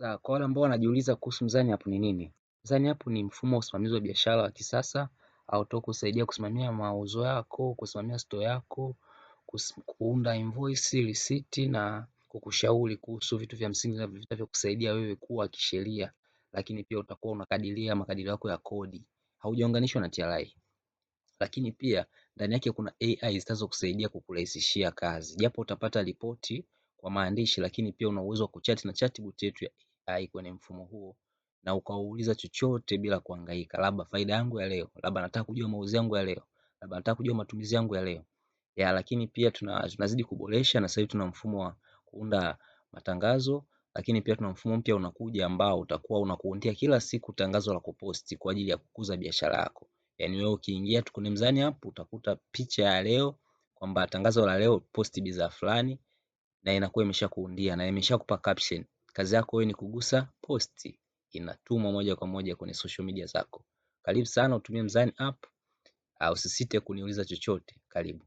Sasa kwa wale ambao wanajiuliza kuhusu Mzani App ni nini? Mzani App ni mfumo wa usimamizi wa biashara wa kisasa au kusaidia kusimamia mauzo yako, kusimamia store yako, kuunda invoice, receipt na kukushauri kuhusu vitu vya msingi na vitakavyokusaidia wewe kuwa kisheria, lakini pia utakuwa unakadiria makadirio yako ya kodi. Haujaunganishwa na TRA. Lakini pia ndani yake kuna AI zitazokusaidia kukurahisishia kazi. Japo utapata ripoti kwa maandishi, lakini pia una uwezo wa kuchat na chatbot yetu ya AI kwenye mfumo huo na ukauliza chochote bila kuhangaika. Labda faida yangu ya leo, labda nataka kujua mauzo yangu ya leo, labda nataka kujua matumizi yangu ya leo. Lakini pia tunazidi kuboresha na sasa hivi tuna mfumo wa kuunda matangazo, lakini pia tuna mfumo mpya unakuja ambao utakuwa unakuundia kila siku tangazo la kuposti kwa ajili ya kukuza biashara yako. Yaani wewe ukiingia tu kwenye Mzani App utakuta picha ya leo kwamba tangazo la leo posti bidhaa fulani, na inakuwa imeshakuundia na imeshakupa caption. Kazi yako wewe ni kugusa posti, inatumwa moja kwa moja kwenye social media zako. Karibu sana utumie Mzani App, usisite kuniuliza chochote. Karibu.